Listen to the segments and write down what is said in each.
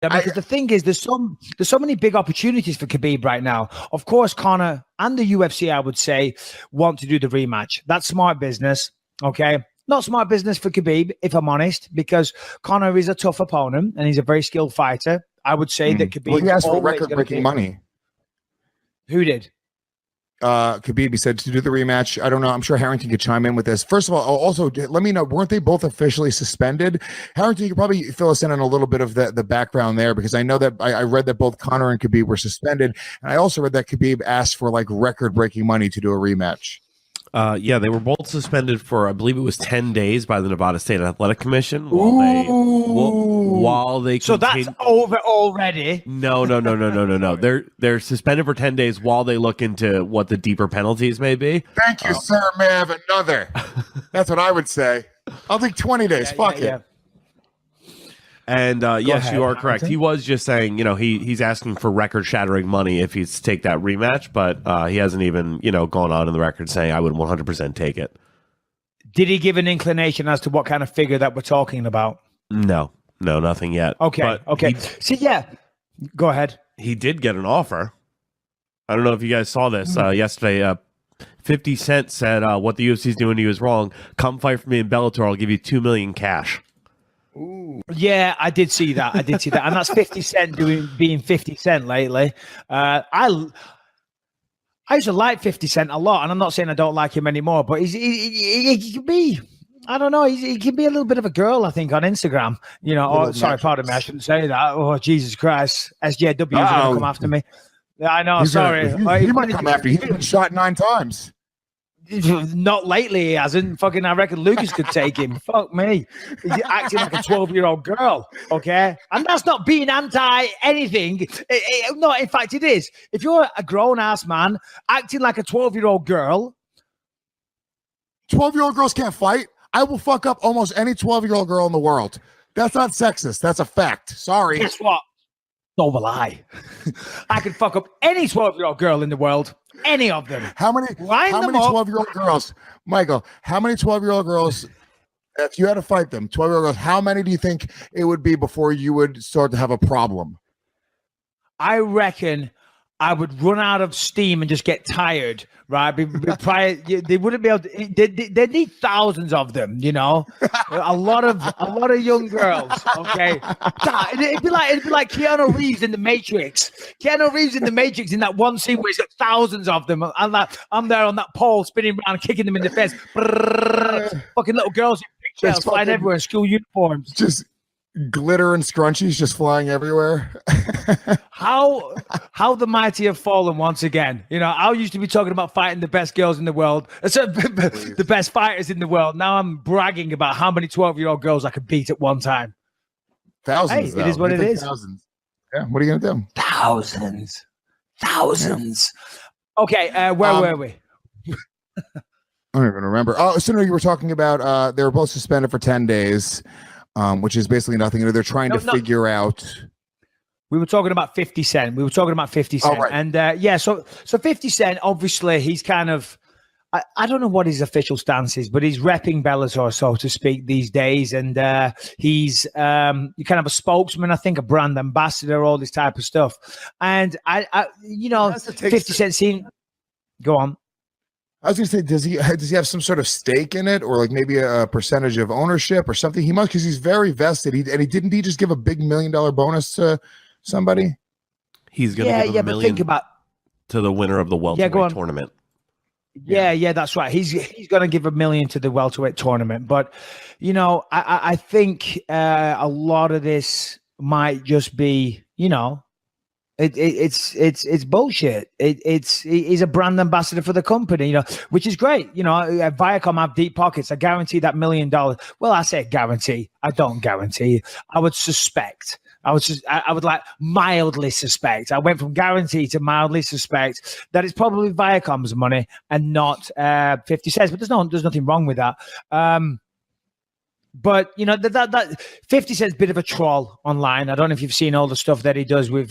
I mean, because the thing is, there's so many big opportunities for Khabib right now. Of course, Conor and the UFC, I would say, want to do the rematch. That's smart business, okay? Not smart business for Khabib, if I'm honest, because Conor is a tough opponent and he's a very skilled fighter. I would say that Khabib. Well, he asked for record-breaking money. Who did? Khabib, he said to do the rematch. I don't know. I'm sure Harrington could chime in with this. First of all, also let me know, weren't they both officially suspended? Harrington, you could probably fill us in on a little bit of the background there, because I know that I read that both Conor and Khabib were suspended, and I also read that Khabib asked for like record-breaking money to do a rematch. Yeah, they were both suspended for, I believe it was 10 days by the Nevada State Athletic Commission while they So that's over already. No. They're suspended for 10 days while they look into what the deeper penalties may be. Thank you, sir. May I have another? That's what I would say. I'll take 20 days. Fuck it. And yes, you are correct. He was just saying, he's asking for record-shattering money if he's take that rematch, but he hasn't even, gone on in the record saying I would 100% take it. Did he give an inclination as to what kind of figure that we're talking about? No, nothing yet. Okay, okay. Go ahead. He did get an offer. I don't know if you guys saw this yesterday. 50 Cent said what the UFC's doing to you is wrong. Come fight for me in Bellator. I'll give you $2 million cash. Ooh. Yeah, I did see that. And that's 50 Cent being 50 Cent lately. I used to like 50 Cent a lot, and I'm not saying I don't like him anymore, but he can be, I don't know, he can be a little bit of a girl, I think, on Instagram. Pardon me, I shouldn't say that. Oh, Jesus Christ. SJW is going to come after me. I know, sorry. He might come after you. He's been shot 9 times. Not lately, he hasn't. Fucking, I reckon Lucas could take him. Fuck me. He's acting like a 12-year-old girl, okay? And that's not being anti-anything. No, in fact, it is. If you're a grown-ass man acting like a 12-year-old girl. 12-year-old girls can't fight. I will fuck up almost any 12-year-old girl in the world. That's not sexist. That's a fact. Sorry. Guess what? So will I. I could fuck up any 12-year-old girl in the world. Any of them. How many 12-year-old girls, Michael, how many 12-year-old girls, if you had to fight them, 12-year-old girls, how many do you think it would be before you would start to have a problem? I reckon I would run out of steam and just get tired, right? They wouldn't be able to, they need thousands of them, a lot of young girls, okay? It'd be like Keanu Reeves in The Matrix. Keanu Reeves in The Matrix in that one scene where he's got thousands of them. And I'm there on that pole spinning around, kicking them in the face. Fucking little girls in pigtails flying everywhere in school uniforms. Just glitter and scrunchies just flying everywhere. How the mighty have fallen once again. I used to be talking about fighting the best girls in the world, the best fighters in the world. Now I'm bragging about how many 12-year-old girls I could beat at one time. Thousands. Hey, it is what it is. Thousands. Yeah. What are you gonna do? Thousands. Okay. Where were we? I don't even remember. Oh, so no, you were talking about they were both suspended for 10 days. Which is basically nothing. They're trying to figure out. We were talking about 50 Cent. Oh, right. And so 50 Cent, obviously, he's kind of, I don't know what his official stance is, but he's repping Bellator, so to speak, these days. And he's kind of a spokesman, I think, a brand ambassador, all this type of stuff. And 50 Cent seemed, go on. I was going to say, does he have some sort of stake in it, or like maybe a percentage of ownership or something? He must, because he's very vested. Didn't he just give a big $1 million bonus to somebody? He's going to give $1 million to the winner of the welterweight tournament. Yeah, that's right. He's going to give $1 million to the welterweight tournament. But I think a lot of this might just be It's bullshit. He's a brand ambassador for the company, which is great. Viacom have deep pockets. I guarantee that $1 million. Well, I say guarantee. I don't guarantee. I would suspect. I would like mildly suspect. I went from guarantee to mildly suspect that it's probably Viacom's money and not 50 Cent. But there's nothing wrong with that. But that 50 Cent's a bit of a troll online. I don't know if you've seen all the stuff that he does with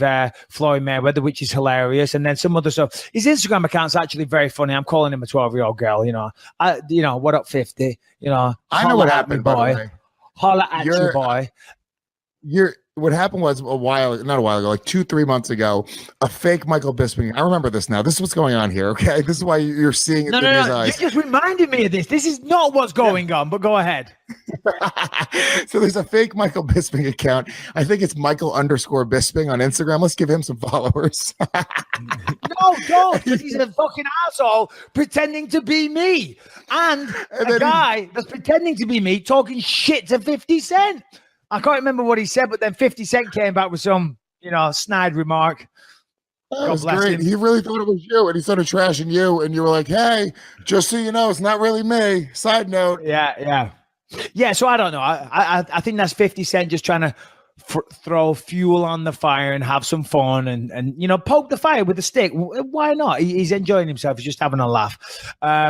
Floyd Mayweather, which is hilarious, and then some other stuff. His Instagram account's actually very funny. I'm calling him a 12-year-old girl. What up, 50? I know what happened, boy. Holla at you, boy. what happened was not a while ago, like 2-3 months ago, a fake Michael Bisping. I remember this now. This is what's going on here. Okay, this is why you're seeing it through his eyes. You just reminded me of this. This is not what's going on. But go ahead. So there's a fake Michael Bisping account. I think it's Michael_Bisping on Instagram. Let's give him some followers. No, don't. He's a fucking asshole pretending to be me, and a guy that's pretending to be me talking shit to 50 Cent. I can't remember what he said, but then 50 Cent came back with some, snide remark. That was great. He really thought it was you, and he started trashing you, and you were like, hey, just so you know, it's not really me. Side note. Yeah. So I don't know. I think that's 50 Cent just trying to throw fuel on the fire and have some fun and poke the fire with a stick. Why not? He's enjoying himself. He's just having a laugh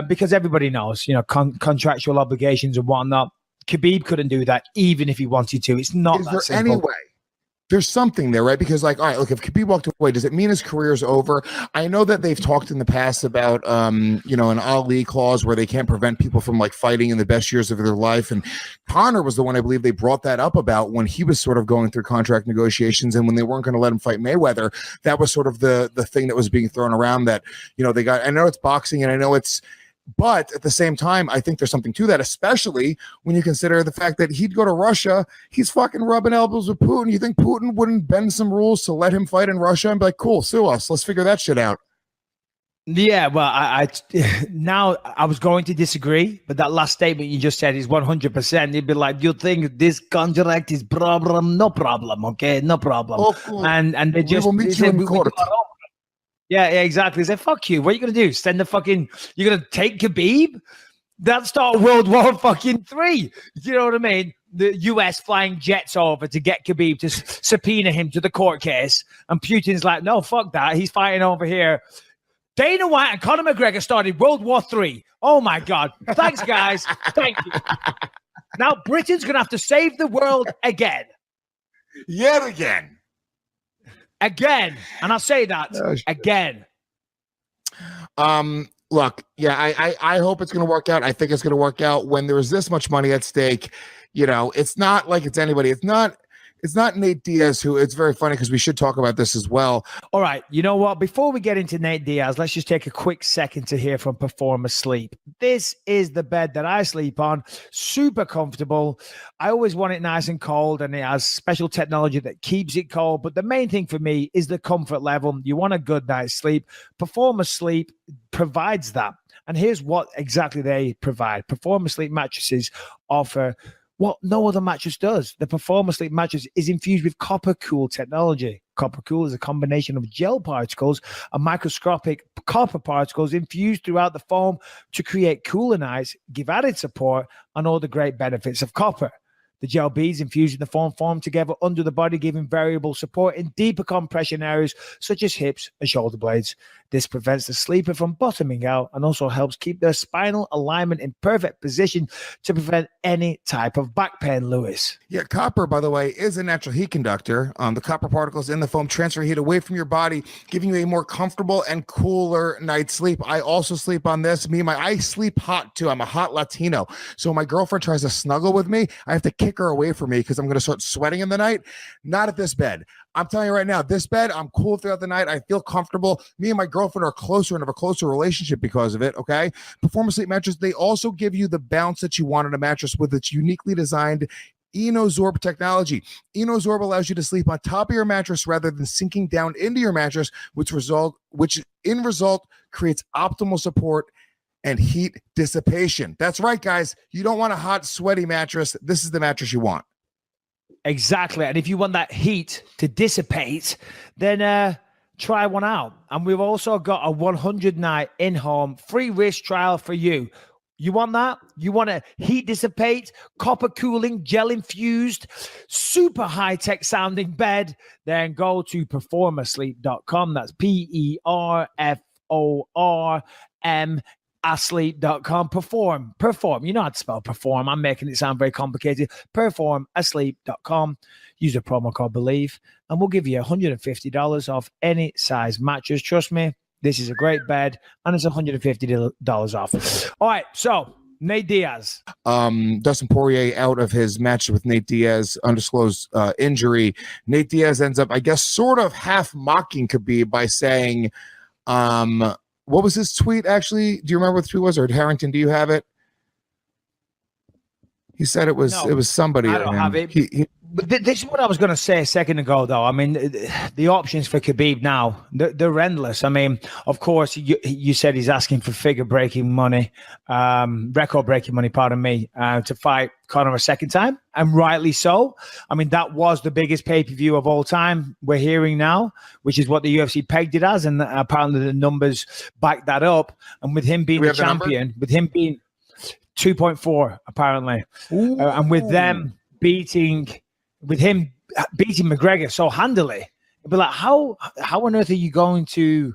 because everybody knows, contractual obligations and whatnot. Khabib couldn't do that even if he wanted to. It's not that simple. Anyway, there's something there, right? Because all right, look, if Khabib walked away, does it mean his career's over? I know that they've talked in the past about, an Ali clause where they can't prevent people from fighting in the best years of their life. And Conor was the one I believe they brought that up about when he was sort of going through contract negotiations and when they weren't going to let him fight Mayweather. That was sort of the thing that was being thrown around that, they got. I know it's boxing and I know it's. But at the same time, I think there's something to that, especially when you consider the fact that he'd go to Russia. He's fucking rubbing elbows with Putin. You think Putin wouldn't bend some rules to let him fight in Russia and be like, cool, sue us. Let's figure that shit out. Yeah, well, I was going to disagree, but that last statement you just said is 100%. You'd be like, you think this contract is problem? No problem, okay? No problem. Oh, cool. And they just... We will meet you in court. Yeah, exactly. They say, fuck you. What are you going to do? You're going to take Khabib? That's start World War fucking 3. You know what I mean? The US flying jets over to get Khabib to subpoena him to the court case. And Putin's like, no, fuck that. He's fighting over here. Dana White and Conor McGregor started World War 3. Oh my God. Thanks, guys. Thank you. Now Britain's going to have to save the world again. Yet again. Again, and I'll say that again. Look, yeah, I hope it's going to work out. I think it's going to work out when there's this much money at stake. It's not like it's anybody. It's not Nate Diaz, who it's very funny because we should talk about this as well. All right. You know what? Before we get into Nate Diaz, let's just take a quick second to hear from Performer Sleep. This is the bed that I sleep on. Super comfortable. I always want it nice and cold, and it has special technology that keeps it cold. But the main thing for me is the comfort level. You want a good night's sleep. Performer Sleep provides that. And here's what exactly they provide. Performer Sleep mattresses offer what no other mattress does. The Performer Sleep mattress is infused with Copper Cool technology. Copper Cool is a combination of gel particles and microscopic copper particles infused throughout the foam to create cooler nights, give added support, and all the great benefits of copper. The gel beads infused in the foam form together under the body, giving variable support in deeper compression areas such as hips and shoulder blades. This prevents the sleeper from bottoming out and also helps keep their spinal alignment in perfect position to prevent any type of back pain, Lewis. Yeah, copper, by the way, is a natural heat conductor. The copper particles in the foam transfer heat away from your body, giving you a more comfortable and cooler night's sleep. I also sleep on this. I sleep hot too. I'm a hot Latino. So when my girlfriend tries to snuggle with me, I have to kick her away from me because I'm going to start sweating in the night. Not at this bed. I'm telling you right now, this bed, I'm cool throughout the night. I feel comfortable. Me and my girlfriend are closer and have a closer relationship because of it, okay? Performer Sleep mattress, they also give you the bounce that you want in a mattress with its uniquely designed EnoZorb technology. EnoZorb allows you to sleep on top of your mattress rather than sinking down into your mattress, which in result creates optimal support and heat dissipation. That's right, guys. You don't want a hot, sweaty mattress. This is the mattress you want. Exactly. And if you want that heat to dissipate, then try one out. And we've also got a 100-night in-home free wrist trial for you. You want that? You want a heat dissipate, copper cooling, gel infused, super high-tech sounding bed? Then go to performersleep.com. That's PERFORM asleep.com. Perform. You know how to spell perform. I'm making it sound very complicated. Performasleep.com. Use the promo code BELIEVE and we'll give you $150 off any size mattress. Trust me, this is a great bed and it's $150 off. All right, so Nate Diaz. Dustin Poirier out of his match with Nate Diaz, undisclosed injury. Nate Diaz ends up, I guess, sort of half mocking Khabib by saying, what was his tweet actually? Do you remember what the tweet was? Or Harrington, do you have it? He said it was somebody. I don't have it. But this is what I was going to say a second ago, though. I mean, the options for Khabib now, they're endless. I mean, of course, you said he's asking for figure-breaking money, record-breaking money, pardon me, to fight Conor a second time, and rightly so. I mean, that was the biggest pay-per-view of all time, we're hearing now, which is what the UFC pegged it as, and apparently the numbers back that up. And with him being the champion, with him being 2.4, apparently, and with them beating McGregor so handily, it'd be like, how on earth are you going to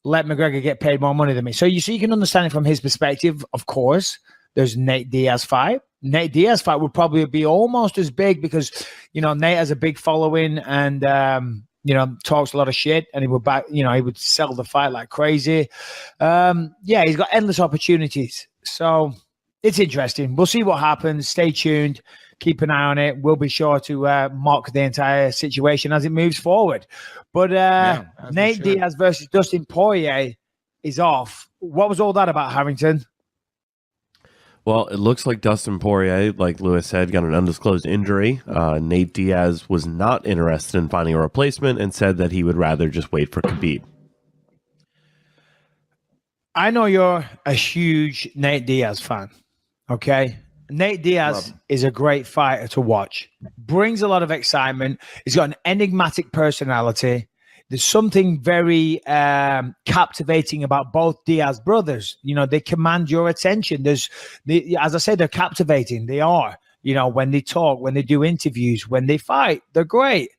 let McGregor get paid more money than me? So you can understand it from his perspective. Of course, there's Nate Diaz fight. Nate Diaz fight would probably be almost as big because, Nate has a big following and, talks a lot of shit, and he would sell the fight like crazy. He's got endless opportunities. So it's interesting. We'll see what happens. Stay tuned. Keep an eye on it. We'll be sure to mock the entire situation as it moves forward. But Nate Diaz versus Dustin Poirier is off. What was all that about, Harrington? Well, it looks like Dustin Poirier, like Lewis said, got an undisclosed injury. Nate Diaz was not interested in finding a replacement and said that he would rather just wait for Khabib. I know you're a huge Nate Diaz fan, okay? Nate Diaz is a great fighter to watch. Brings a lot of excitement. He's got an enigmatic personality. There's something very captivating about both Diaz brothers. They command your attention. As I said, they're captivating. They are. When they talk, when they do interviews, when they fight, they're great.